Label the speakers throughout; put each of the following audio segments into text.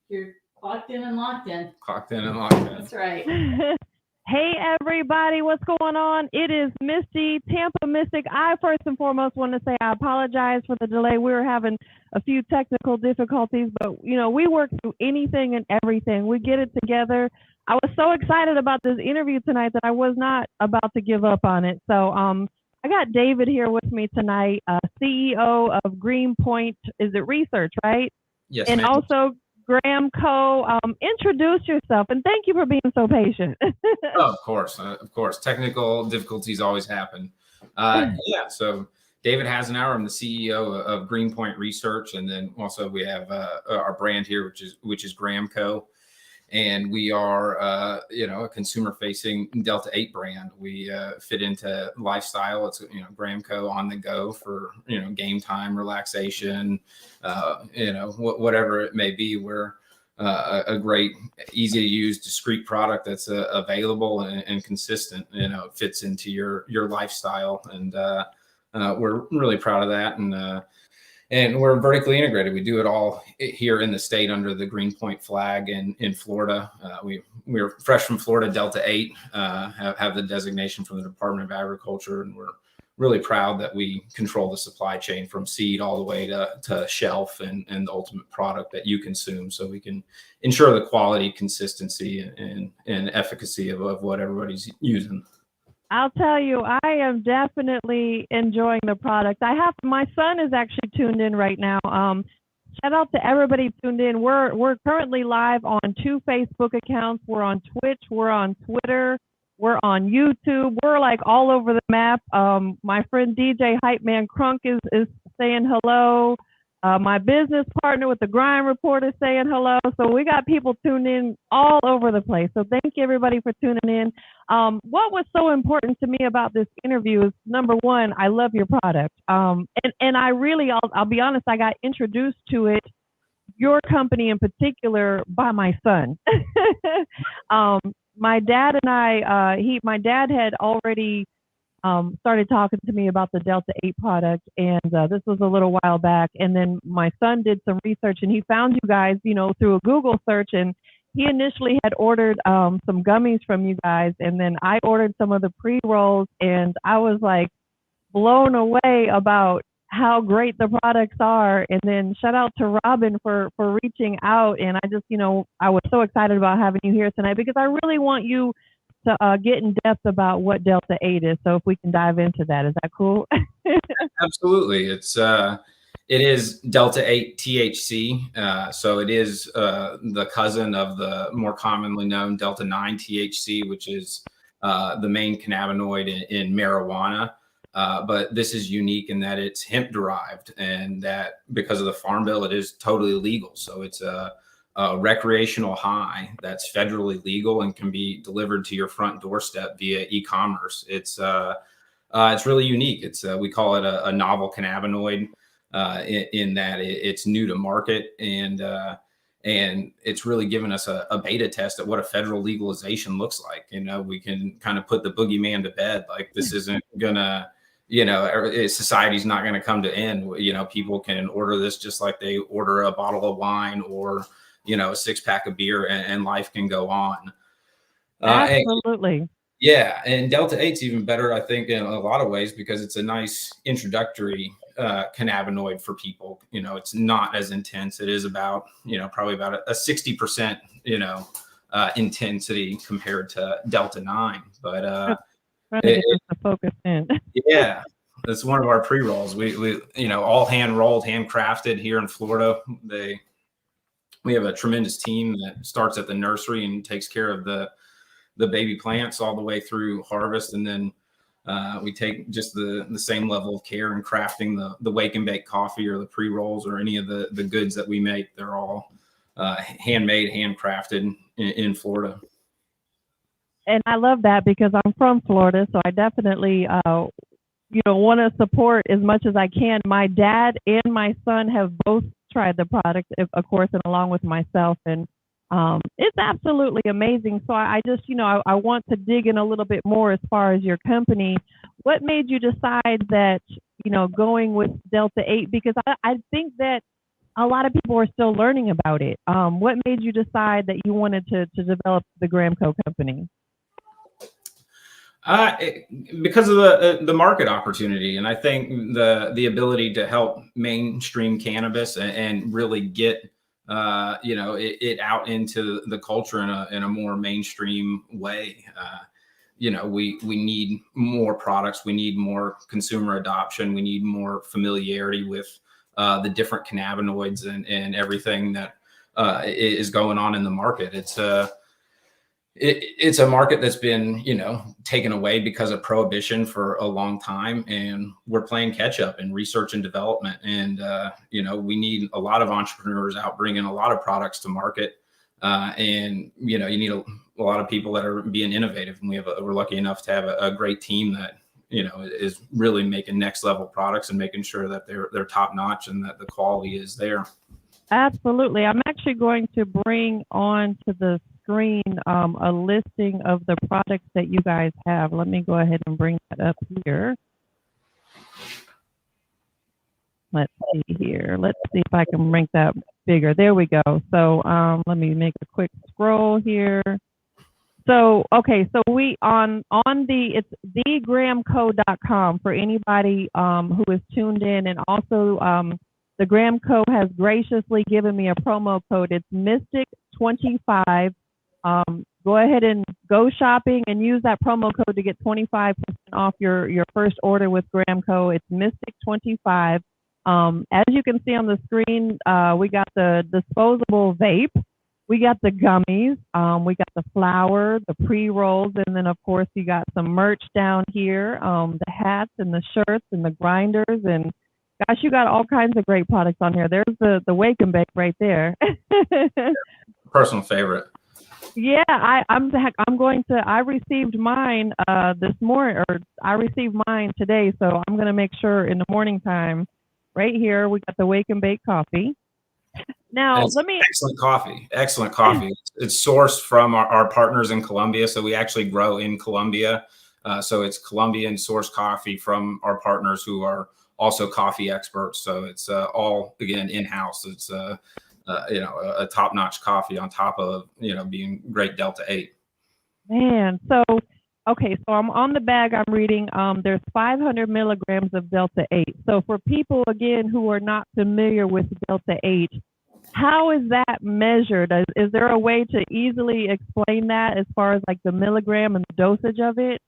Speaker 1: You're clocked in and locked in.
Speaker 2: Clocked in and locked in.
Speaker 1: That's right.
Speaker 3: Hey everybody, what's going on? It is Misty, Tampa Mystic. I first and foremost want to say I apologize for the delay. We were having a few technical difficulties, but we work through anything and everything. We get it together. I was so excited about this interview tonight that I was not about to give up on it. So I got David here with me tonight, CEO of Greenpoint, is it Research, right?
Speaker 2: Yes,
Speaker 3: and
Speaker 2: ma'am.
Speaker 3: Also Gramco. Introduce yourself, and thank you for being so patient.
Speaker 2: Oh, of course. Technical difficulties always happen. So David Hasenauer, I'm the CEO of Greenpoint Research, and then also we have our brand here, which is Gramco, and we are a consumer-facing Delta 8 brand. We fit into lifestyle. It's Gramco on the go for game time, relaxation, whatever it may be. We're a great, easy to use, discreet product that's available and consistent. It fits into your lifestyle, and we're really proud of that. And we're vertically integrated. We do it all here in the state under the Greenpoint flag in Florida. We're fresh from Florida, Delta 8, have the designation from the Department of Agriculture, and we're really proud that we control the supply chain from seed all the way to shelf and the ultimate product that you consume, so we can ensure the quality, consistency, and efficacy of what everybody's using.
Speaker 3: I'll tell you, I am definitely enjoying the product. My son is actually tuned in right now. Shout out to everybody tuned in. We're currently live on 2 Facebook accounts. We're on Twitch. We're on Twitter. We're on YouTube. We're like all over the map. My friend DJ Hype Man Crunk is saying hello. My business partner with the Grind Report is saying hello. So we got people tuned in all over the place. So thank you everybody for tuning in. What was so important to me about this interview is, number one, I love your product. And I really, I'll be honest, I got introduced to it, your company in particular, by my son. My dad and my dad had already started talking to me about the Delta 8 product, and this was a little while back. And then my son did some research, and he found you guys, through a Google search, and he initially had ordered some gummies from you guys, and then I ordered some of the Prerolls, and I was like blown away about how great the products are. And then shout out to Robin for reaching out, and I just, I was so excited about having you here tonight because I really want you to get in depth about what Delta 8 is. So if we can dive into that, is that cool?
Speaker 2: Absolutely. It is Delta 8 THC. So it is the cousin of the more commonly known Delta 9 THC, which is the main cannabinoid in marijuana. But this is unique in that it's hemp derived, and that because of the Farm Bill, it is totally legal. So it's a recreational high that's federally legal and can be delivered to your front doorstep via e-commerce. It's really unique. We call it a novel cannabinoid in that it's new to market, and it's really given us a beta test at what a federal legalization looks like. We can kind of put the boogeyman to bed. Like, this isn't gonna, society's not going to come to end. People can order this just like they order a bottle of wine or a 6-pack of beer, and life can go on.
Speaker 3: Absolutely.
Speaker 2: And Delta 8's even better, I think, in a lot of ways, because it's a nice introductory cannabinoid for people. It's not as intense. It is about, probably about a 60%, intensity compared to Delta 9. But
Speaker 3: to focus in.
Speaker 2: Yeah, that's one of our pre-rolls. We all hand rolled, handcrafted here in Florida. We have a tremendous team that starts at the nursery and takes care of the baby plants all the way through harvest, and then we take just the same level of care in crafting the wake and bake coffee or the pre-rolls or any of the goods that we make. They're all handmade, handcrafted in Florida.
Speaker 3: And I love that because I'm from Florida, so I definitely want to support as much as I can. My dad and my son have both tried the product, of course, and along with myself, and it's absolutely amazing. So I just, I want to dig in a little bit more as far as your company. What made you decide that, going with Delta 8? Because I think that a lot of people are still learning about it. What made you decide that you wanted to develop the Gramco company?
Speaker 2: Because of the market opportunity, and I think the ability to help mainstream cannabis and really get it out into the culture in a more mainstream way. We need more products, we need more consumer adoption, we need more familiarity with the different cannabinoids and everything that is going on in the market. It's a market that's been, taken away because of prohibition for a long time, and we're playing catch up in research and development. And we need a lot of entrepreneurs out bringing a lot of products to market, and you need a lot of people that are being innovative. And we're lucky enough to have a great team that is really making next level products and making sure that they're top notch and that the quality is there.
Speaker 3: Absolutely. I'm actually going to bring on to the screen a listing of the products that you guys have. Let me go ahead and bring that up here. Let's see here. Let's see if I can make that bigger. There we go. So let me make a quick scroll here. So, okay, so we it's thegramco.com for anybody who is tuned in, and also the Gramco has graciously given me a promo code. It's Mystic25. Go ahead and go shopping and use that promo code to get 25% off your first order with Gramco. It's Mystic25. As you can see on the screen, we got the disposable vape, we got the gummies, we got the flour, the pre-rolls, and then of course you got some merch down here, the hats and the shirts and the grinders, and gosh, you got all kinds of great products on here. There's the wake and bake right there.
Speaker 2: Personal favorite.
Speaker 3: Yeah, I received mine this morning, or I received mine today, so I'm gonna make sure in the morning time, right here, we got the wake and bake coffee. Now, excellent coffee. It's sourced from our partners in Colombia, so we actually grow in Colombia. So it's Colombian sourced coffee from our partners who are also coffee experts. So it's all, again, in-house. It's a top-notch coffee on top of being great Delta 8. Man, so okay, so I'm on the bag. I'm reading. There's 500 milligrams of Delta 8. So for people again who are not familiar with Delta 8, how is that measured? Is there a way to easily explain that as far as like the milligram and the dosage of it?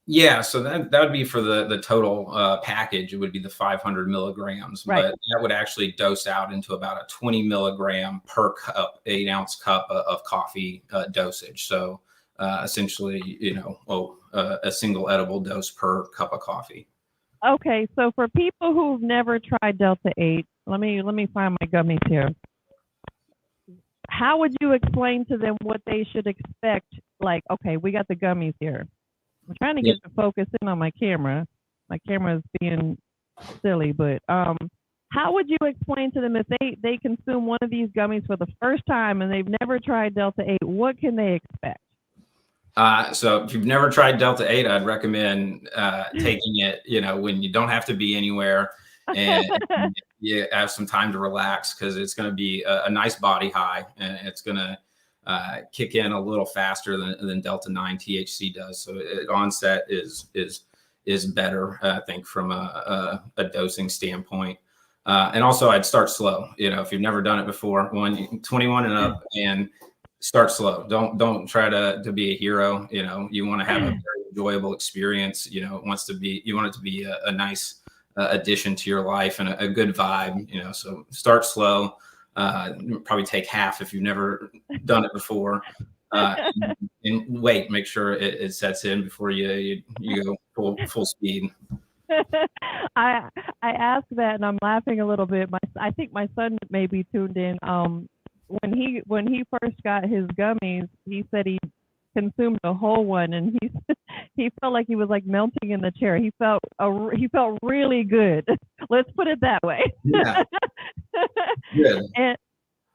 Speaker 2: Yeah, so that would be for the total package. It would be the 500 milligrams,
Speaker 3: right.
Speaker 2: But that would actually dose out into about a 20 milligram per cup, 8-ounce cup of coffee dosage. So essentially, a single edible dose per cup of coffee.
Speaker 3: Okay, so for people who've never tried Delta 8, let me find my gummies here. How would you explain to them what they should expect? Like, okay, we got the gummies here. I'm trying to get the focus in on my camera. My camera is being silly, but how would you explain to them if they consume one of these gummies for the first time and they've never tried Delta 8, what can they expect?
Speaker 2: So if you've never tried Delta 8, I'd recommend taking it, when you don't have to be anywhere and you have some time to relax, because it's going to be a nice body high, and it's going to kick in a little faster than Delta 9 THC does. So onset is better, I think, from a dosing standpoint. And also I'd start slow. If you've never done it before, 21 and up, and start slow. Don't try to be a hero. You want to have a very enjoyable experience. You want it to be a nice addition to your life and a good vibe. So start slow. Probably take half if you've never done it before, and wait. Make sure it sets in before you go full speed.
Speaker 3: I asked that, and I'm laughing a little bit. I think my son may be tuned in. When he first got his gummies, he said he consumed a whole one, and he felt like he was like melting in the chair. He felt really good. Let's put it that way.
Speaker 2: Yeah. Good.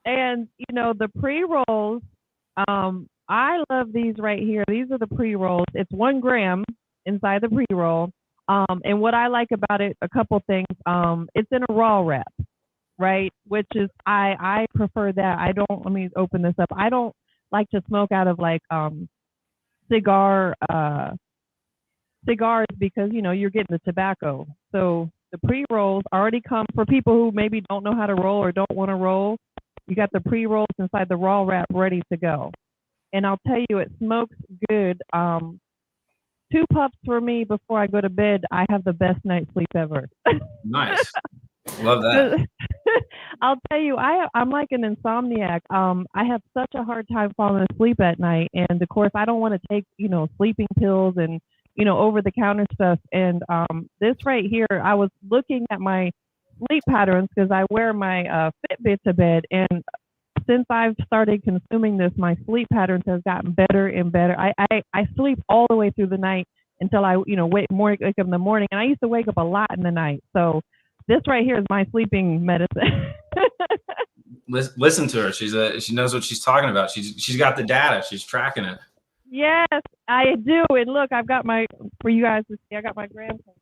Speaker 3: And the pre-rolls, I love these right here. These are the pre-rolls. It's 1 gram inside the pre-roll. And what I like about it, a couple things. It's in a raw wrap. right? Which is I prefer that. I don't. Let me open this up. I don't like to smoke out of like cigar cigars because you're getting the tobacco. So the pre-rolls already come for people who maybe don't know how to roll or don't want to roll. You got the pre-rolls inside the raw wrap ready to go. And I'll tell you, it smokes good. 2 puffs for me before I go to bed. I have the best night's sleep ever.
Speaker 2: Nice. Love that.
Speaker 3: I'll tell you, I'm like an insomniac. I have such a hard time falling asleep at night, and of course, I don't want to take sleeping pills and over the counter stuff. And this right here, I was looking at my sleep patterns because I wear my Fitbit to bed, and since I've started consuming this, my sleep patterns has gotten better and better. I sleep all the way through the night until I wake up in the morning, and I used to wake up a lot in the night. So this right here is my sleeping medicine.
Speaker 2: Listen to her. She knows what she's talking about. She's got the data. She's tracking it.
Speaker 3: Yes, I do. And look, I've got for you guys to see, I got my Gramco.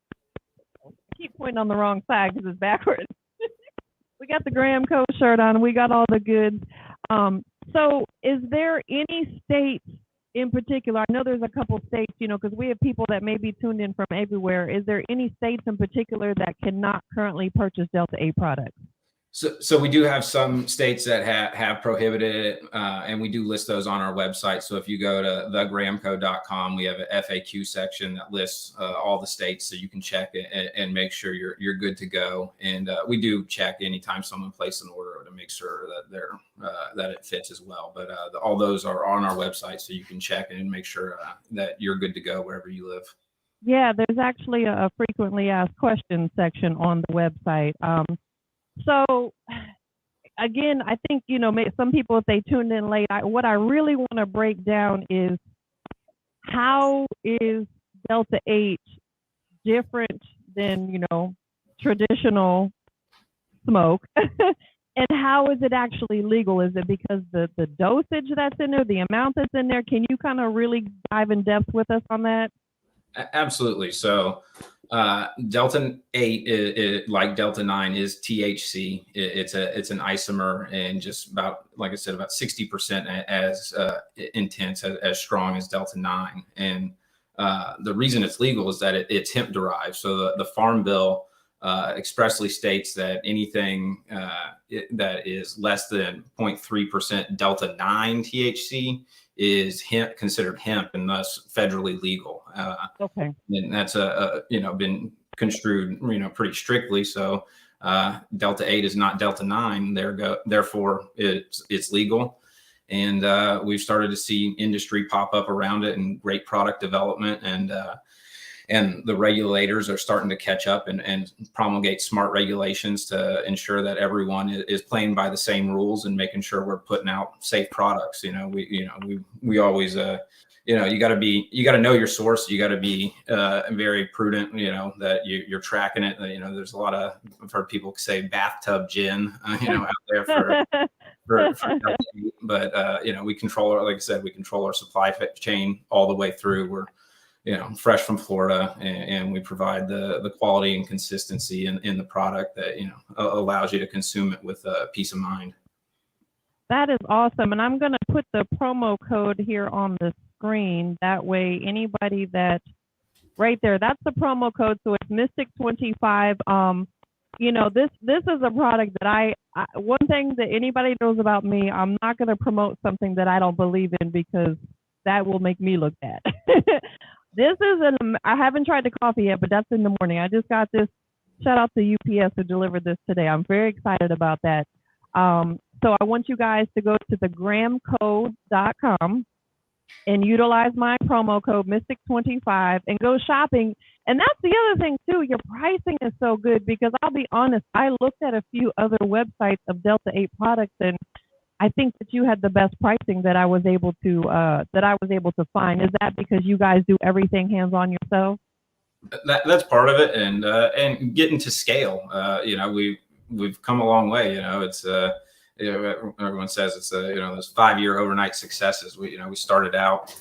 Speaker 3: I keep pointing on the wrong side because it's backwards. We got the Gramco shirt on. We got all the goods. So is there any states in particular? I know there's a couple states, because we have people that may be tuned in from everywhere. Is there any states in particular that cannot currently purchase Delta 8 products?
Speaker 2: So we do have some states that have prohibited it, and we do list those on our website. So if you go to thegramco.com, we have an FAQ section that lists all the states, so you can check it and make sure you're good to go. And we do check anytime someone places an order to make sure that that it fits as well. But all those are on our website, so you can check and make sure that you're good to go wherever you live.
Speaker 3: Yeah, there's actually a frequently asked questions section on the website. So again, I think, some people, if they tuned in late, what I really want to break down is how is Delta 8 different than, traditional smoke? And how is it actually legal? Is it because the dosage that's in there, the amount that's in there? Can you kind of really dive in depth with us on that?
Speaker 2: Absolutely. So Delta 8 is like Delta 9 is THC. It's an isomer, and just about, like I said, about 60% as intense, as strong as Delta 9. And the reason it's legal is that it's hemp derived. So the Farm Bill expressly states that anything that is less than 0.3% Delta 9 THC is considered hemp, and thus federally legal.
Speaker 3: Okay.
Speaker 2: And that's been construed pretty strictly. So Delta 8 is not Delta 9. Therefore, it's legal. And we've started to see industry pop up around it and great product development. And the regulators are starting to catch up and promulgate smart regulations to ensure that everyone is playing by the same rules and making sure we're putting out safe products. We always, you got to know your source. You got to be very prudent, that you're tracking it. There's a lot of, I've heard people say bathtub gin, out there for but we control like I said, we control our supply chain all the way through. We're fresh from Florida, and we provide the quality and consistency in the product that, allows you to consume it with peace of mind.
Speaker 3: That is awesome. And I'm going to put the promo code here on the screen. That way, anybody that right there, that's the promo code. So it's Mystic25. This is a product that one thing that anybody knows about me, I'm not going to promote something that I don't believe in, because that will make me look bad. I haven't tried the coffee yet, but that's in the morning. I just got this. Shout out to UPS who delivered this today. I'm very excited about that. So I want you guys to go to the Gramco.com and utilize my promo code Mystic25 and go shopping. And that's the other thing too. Your pricing is so good, because I'll be honest, I looked at a few other websites of Delta 8 products, and I think that you had the best pricing that I was able to find. Is that because you guys do everything hands-on yourself?
Speaker 2: That's part of it, and getting to scale. We've come a long way. It's everyone says it's those 5-year overnight successes. We started out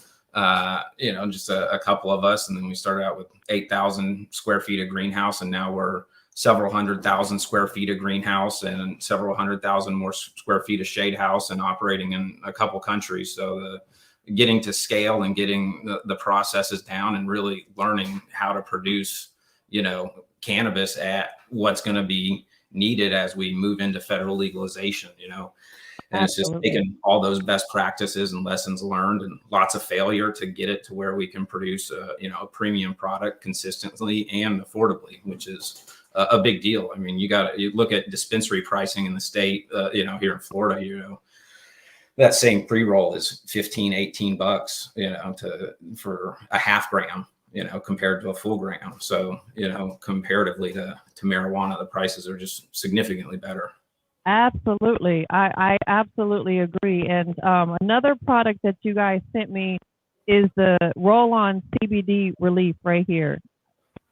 Speaker 2: just a couple of us, and then we started out with 8,000 square feet of greenhouse, and now we're several 100,000 square feet of greenhouse and several 100,000 more square feet of shade house, and operating in a couple countries. So getting to scale and getting the processes down and really learning how to produce, cannabis at what's going to be needed as we move into federal legalization, and It's just taking all those best practices and lessons learned and lots of failure to get it to where we can produce a premium product consistently and affordably, which is a big deal. I mean, you look at dispensary pricing in the state, here in Florida, that same pre-roll is $15-18, for a half gram, compared to a full gram. So, comparatively to marijuana, the prices are just significantly better.
Speaker 3: Absolutely. I absolutely agree. And another product that you guys sent me is the roll-on CBD relief right here.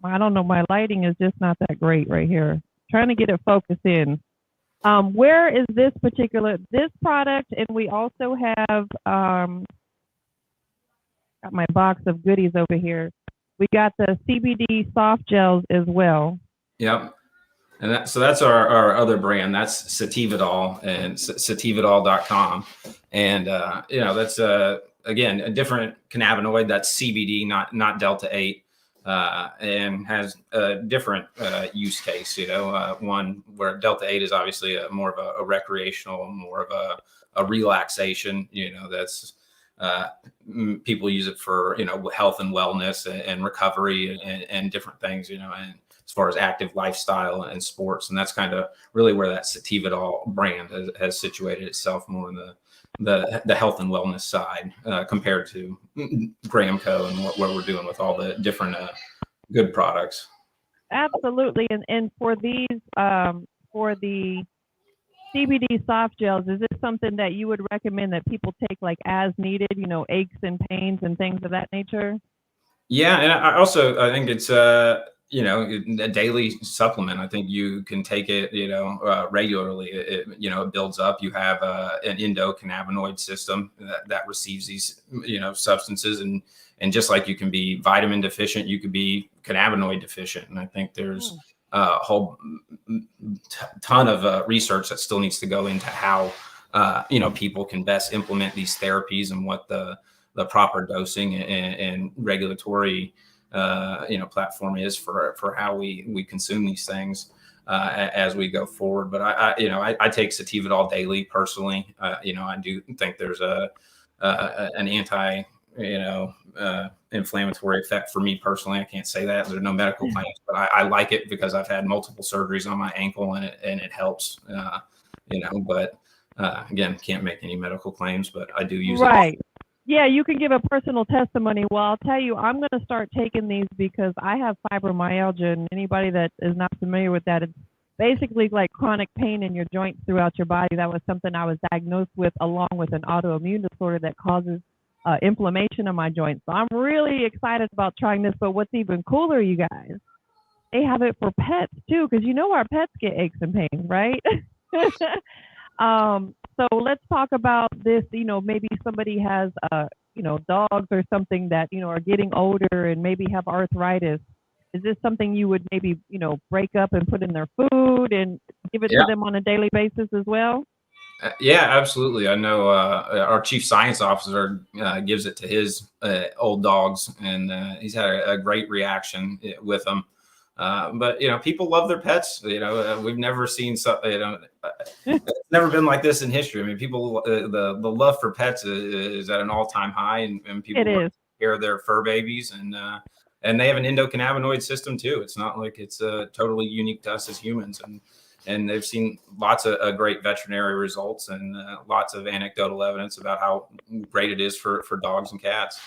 Speaker 3: I don't know, my lighting is just not that great right here. Trying to get it focused in. Where is this product? And we also have got my box of goodies over here. We got the CBD soft gels as well.
Speaker 2: Yep. And so that's our other brand. That's sativadol, and sativadolcom. And, that's, again, a different cannabinoid. That's CBD, not Delta 8, and has a different use case, one where Delta 8 is obviously more of a recreational, more of a relaxation, that's people use it for, health and wellness and recovery and different things, and as far as active lifestyle and sports. And that's kind of really where that sativadol brand has situated itself more in the health and wellness side, compared to Gramco and what we're doing with all the different good products.
Speaker 3: Absolutely. And for these, for the CBD soft gels, is this something that you would recommend that people take like as needed, aches and pains and things of that nature?
Speaker 2: Yeah. And I think it's, a daily supplement. I think you can take it, regularly. It builds up. You have an endocannabinoid system that receives these, substances, and just like you can be vitamin deficient, you could be cannabinoid deficient. And I think there's a whole ton of research that still needs to go into how, people can best implement these therapies and what the proper dosing and regulatory platform is for how we consume these things as we go forward. But I take sativadol daily personally. I do think there's an anti inflammatory effect for me personally. I can't say that there's no medical claims, but I like it because I've had multiple surgeries on my ankle and it helps. But again, can't make any medical claims, but I do use it.
Speaker 3: Yeah, you can give a personal testimony. Well, I'll tell you, I'm going to start taking these because I have fibromyalgia, and anybody that is not familiar with that, it's basically like chronic pain in your joints throughout your body. That was something I was diagnosed with, along with an autoimmune disorder that causes inflammation in my joints. So I'm really excited about trying this. But what's even cooler, you guys, they have it for pets too, because our pets get aches and pains, right? So let's talk about this. Maybe somebody has, dogs or something that, are getting older and maybe have arthritis. Is this something you would maybe, break up and put in their food and give it to them on a daily basis as well?
Speaker 2: Yeah, absolutely. I know our chief science officer gives it to his old dogs, and he's had a great reaction with them. But people love their pets. We've never seen it's never been like this in history. I mean, people the love for pets is at an all-time high, and people take care of their fur babies, and they have an endocannabinoid system too. It's not like it's totally unique to us as humans, and they've seen lots of great veterinary results and lots of anecdotal evidence about how great it is for dogs and cats.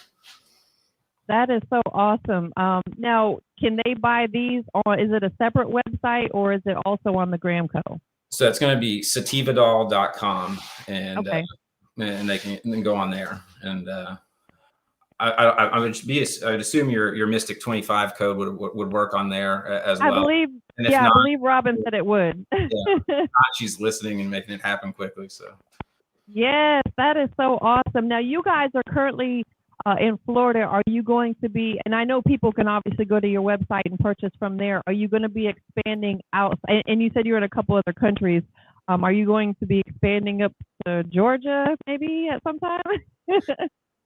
Speaker 3: That is so awesome. Now, can they buy these, or is it a separate website, or is it also on the Gramco? So
Speaker 2: it's going to be sativadol.com, and and they can go on there. And I would assume your Mystic 25 code would work on there as well.
Speaker 3: I believe. I believe Robin said it would.
Speaker 2: She's listening and making it happen quickly. So.
Speaker 3: Yes, that is so awesome. Now, you guys are currently in Florida, are you going to be, and I know people can obviously go to your website and purchase from there. Are you going to be expanding out? And you said you're in a couple other countries. Are you going to be expanding up to Georgia maybe at some time?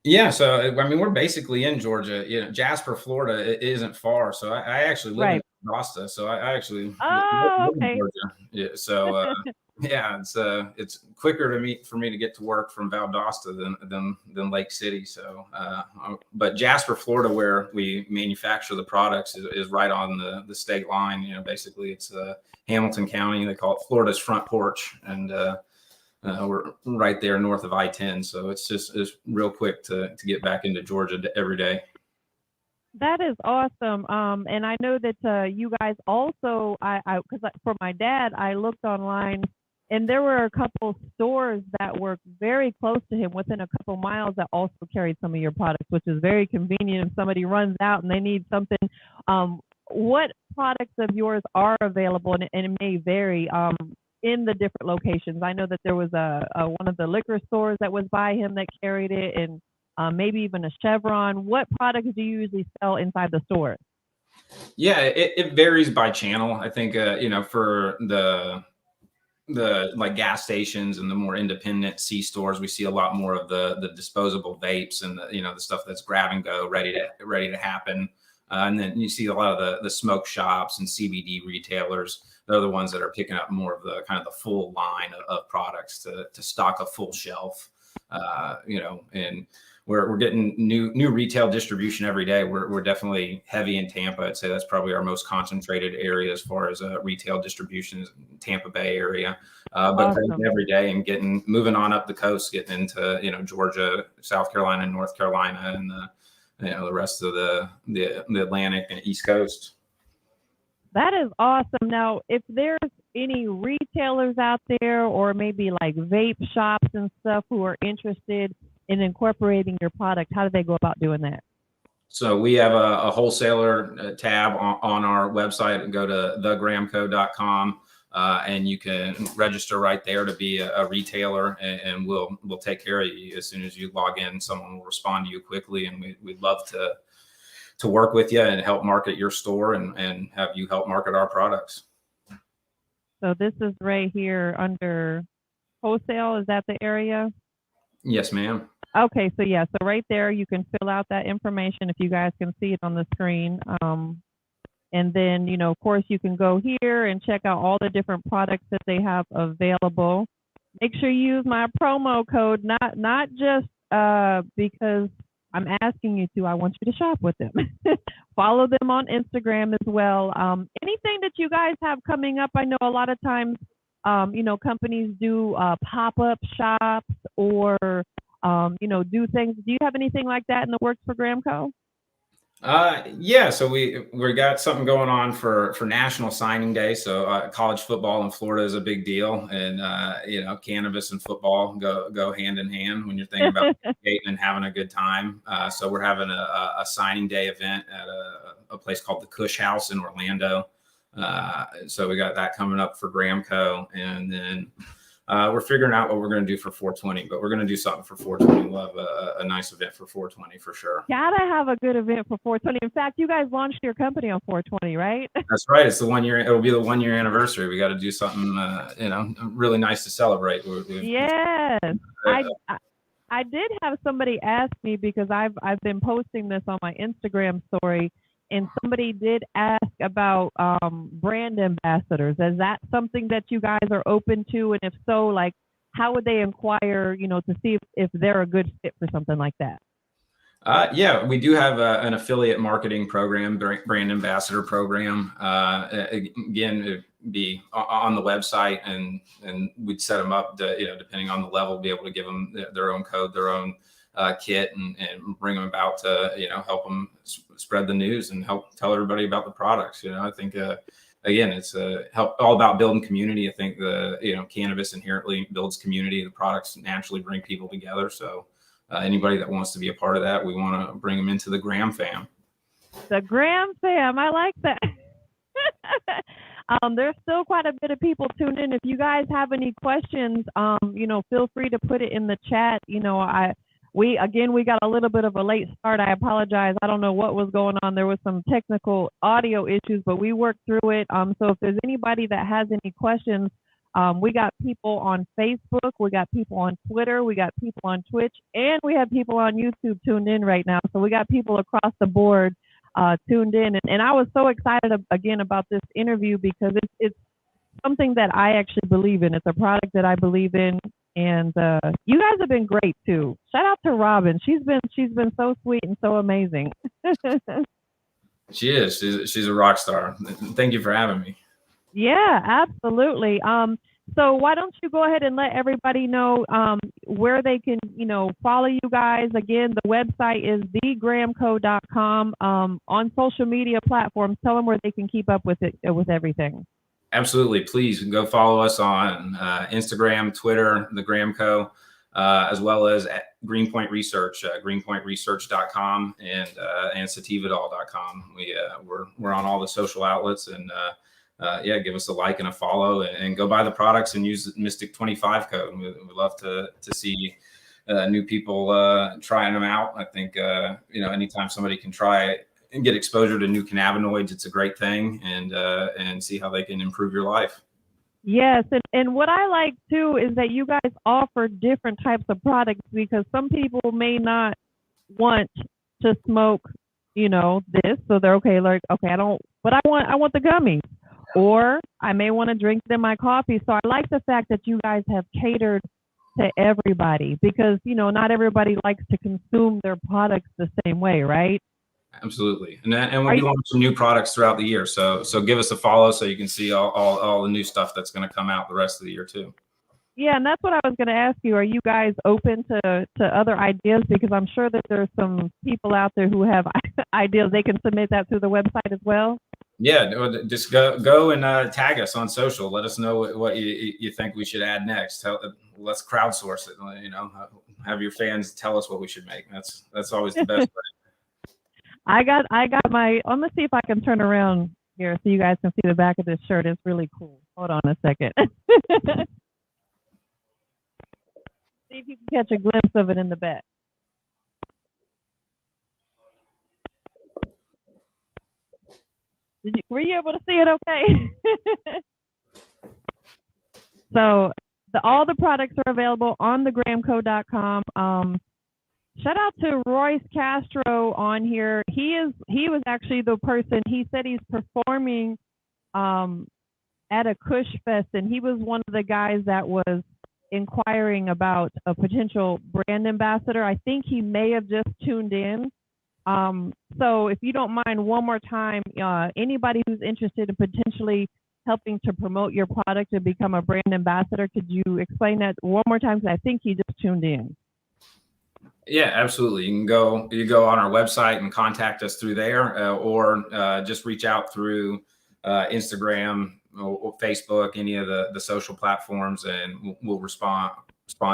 Speaker 2: Yeah, so I mean, we're basically in Georgia. You know, Jasper, Florida, it isn't far. So I actually live in
Speaker 3: Right.
Speaker 2: Augusta. So I actually
Speaker 3: Oh,
Speaker 2: live in
Speaker 3: okay.
Speaker 2: Georgia. Yeah, so yeah, it's quicker for me to get to work from Valdosta than Lake City. So, but Jasper, Florida, where we manufacture the products, is right on the state line. You know, basically, it's Hamilton County. They call it Florida's front porch, and we're right there north of I-10, so it's real quick to get back into Georgia every day.
Speaker 3: That is awesome. And I know that you guys also, because for my dad, I looked online, and there were a couple stores that were very close to him, within a couple miles, that also carried some of your products, which is very convenient if somebody runs out and they need something. What products of yours are available, and it may vary in the different locations? I know that there was a one of the liquor stores that was by him that carried it, and maybe even a Chevron. What products do you usually sell inside the store?
Speaker 2: Yeah, it varies by channel. I think you know, for the like gas stations and the more independent C stores, we see a lot more of the disposable vapes and the stuff that's grab and go, ready to happen. And then you see a lot of the smoke shops and CBD retailers. They're the ones that are picking up more of the kind of the full line of products to stock a full shelf. And we're getting new retail distribution every day. We're definitely heavy in Tampa. I'd say that's probably our most concentrated area as far as retail distribution is in Tampa Bay area. But
Speaker 3: Awesome.
Speaker 2: every day and moving on up the coast, getting into Georgia, South Carolina, and North Carolina, and the rest of the Atlantic and East Coast.
Speaker 3: That is awesome. Now, if there's any retailers out there, or maybe like vape shops and stuff, who are interested in incorporating your product, how do they go about doing that?
Speaker 2: So we have a wholesaler tab on our website, and go to thegramco.com. And you can register right there to be a retailer, and we'll take care of you as soon as you log in. Someone will respond to you quickly, and we'd love to work with you and help market your store and have you help market our products.
Speaker 3: So this is right here under wholesale. Is that the area?
Speaker 2: Yes, ma'am.
Speaker 3: Okay, so yeah, so right there you can fill out that information if you guys can see it on the screen. And then, of course, you can go here and check out all the different products that they have available. Make sure you use my promo code, not just because I'm asking you to. I want you to shop with them. Follow them on Instagram as well. Anything that you guys have coming up? I know a lot of times, companies do pop-up shops, or do things. Do you have anything like that in the works for Gramco?
Speaker 2: Yeah, so we got something going on for National Signing Day. So college football in Florida is a big deal, and cannabis and football go hand in hand when you're thinking about skating and having a good time. So we're having a signing day event at a place called the Cush House in Orlando. So we got that coming up for Gramco, and then we're figuring out what we're going to do for 420, but we're going to do something for 420. We'll have a nice event for 420 for sure.
Speaker 3: Gotta have a good event for 420. In fact, you guys launched your company on 420, right?
Speaker 2: That's right. It's the 1 year. It'll be the 1 year anniversary. We got to do something, really nice to celebrate.
Speaker 3: Yes. I did have somebody ask me, because I've been posting this on my Instagram story, and somebody did ask about brand ambassadors. Is that something that you guys are open to? And if so, like, how would they inquire, to see if they're a good fit for something like that?
Speaker 2: Yeah, we do have an affiliate marketing program, brand ambassador program. Again, it'd be on the website, and we'd set them up to, depending on the level, be able to give them their own code, their own kit, and bring them about to help them spread the news and help tell everybody about the products. I think again, it's all about building community. I think cannabis inherently builds community. The products naturally bring people together. So anybody that wants to be a part of that, we want to bring them into the Gram fam.
Speaker 3: The Gram fam, I like that. There's still quite a bit of people tuned in. If you guys have any questions, feel free to put it in the chat. we got a little bit of a late start. I apologize. I don't know what was going on. There was some technical audio issues, but we worked through it. So if there's anybody that has any questions, we got people on Facebook, we got people on Twitter, we got people on Twitch, and we have people on YouTube tuned in right now. So we got people across the board tuned in. And I was so excited again about this interview because it's something that I actually believe in. It's a product that I believe in. And you guys have been great too. Shout out to Robin. She's been so sweet and so amazing.
Speaker 2: She is. She's a rock star. Thank you for having me.
Speaker 3: Yeah, absolutely. So why don't you go ahead and let everybody know where they can, follow you guys. Again, the website is thegramco.com. On social media platforms, tell them where they can keep up with it, with everything.
Speaker 2: Absolutely. Please go follow us on Instagram, Twitter, the Gramco, as well as at Greenpoint Research, greenpointresearch.com and sativadol.com. We're on all the social outlets, and give us a like and a follow, and go buy the products and use the Mystic 25 code. We'd love to see new people trying them out. I think anytime somebody can try it and get exposure to new cannabinoids, it's a great thing, and see how they can improve your life.
Speaker 3: Yes, and what I like too is that you guys offer different types of products, because some people may not want to smoke, this, so they're okay, I want the gummies, or I may want to drink them in my coffee. So I like the fact that you guys have catered to everybody, because not everybody likes to consume their products the same way, right?
Speaker 2: Absolutely. And we'll be launching new products throughout the year. So give us a follow so you can see all the new stuff that's going to come out the rest of the year too.
Speaker 3: Yeah, and that's what I was going to ask you. Are you guys open to other ideas? Because I'm sure that there's some people out there who have ideas. They can submit that through the website as well. Yeah,
Speaker 2: just go and tag us on social. Let us know what you think we should add next. Let's crowdsource it. Have your fans tell us what we should make. That's always the best way.
Speaker 3: I got my, let me see if I can turn around here so you guys can see the back of this shirt. It's really cool. Hold on a second. See if you can catch a glimpse of it in the back. Were you able to see it okay? So all the products are available on thegramco.com. Shout out to Royce Castro on here. He was actually the person. He said he's performing at a Kush Fest, and he was one of the guys that was inquiring about a potential brand ambassador. I think he may have just tuned in. So if you don't mind, one more time, anybody who's interested in potentially helping to promote your product and become a brand ambassador, could you explain that one more time? Because I think he just tuned in.
Speaker 2: Yeah, absolutely. You go on our website and contact us through there, or just reach out through Instagram or Facebook, any of the social platforms, and we'll respond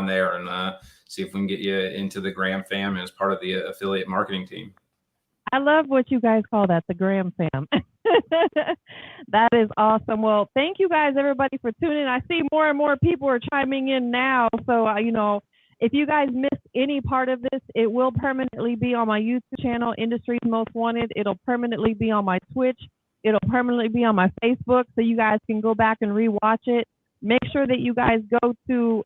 Speaker 2: there and see if we can get you into the Gram fam as part of the affiliate marketing team.
Speaker 3: I love what you guys call that, the Gram fam. That is awesome. Well, thank you guys, everybody, for tuning in. I see more and more people are chiming in now. So, if you guys missed any part of this, it will permanently be on my YouTube channel, Industry's Most Wanted. It'll permanently be on my Twitch. It'll permanently be on my Facebook, so you guys can go back and rewatch it. Make sure that you guys go to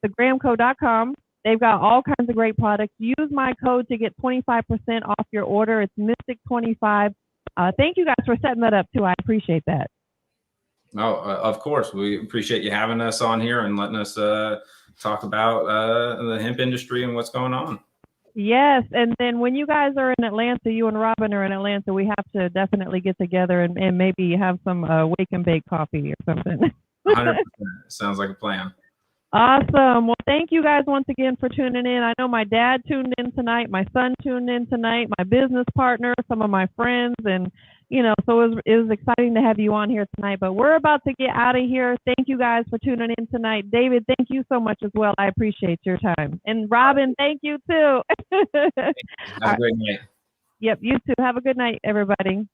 Speaker 3: thegramco.com. They've got all kinds of great products. Use my code to get 25% off your order. It's Mystic25. Thank you guys for setting that up, too. I appreciate that.
Speaker 2: Oh, of course. We appreciate you having us on here and letting us talk about the hemp industry and what's going on.
Speaker 3: Yes, and then when you guys are in Atlanta, you and Robin are in Atlanta, we have to definitely get together and maybe have some wake and bake coffee or something.
Speaker 2: 100%. Sounds like a plan.
Speaker 3: Awesome. Well, thank you guys once again for tuning in. I know my dad tuned in tonight, my son tuned in tonight, my business partner, some of my friends, and so it was exciting to have you on here tonight. But we're about to get out of here. Thank you guys for tuning in tonight. David, thank you so much as well. I appreciate your time. And Robin, thank you too.
Speaker 2: Have a great night.
Speaker 3: Yep, you too. Have a good night, everybody.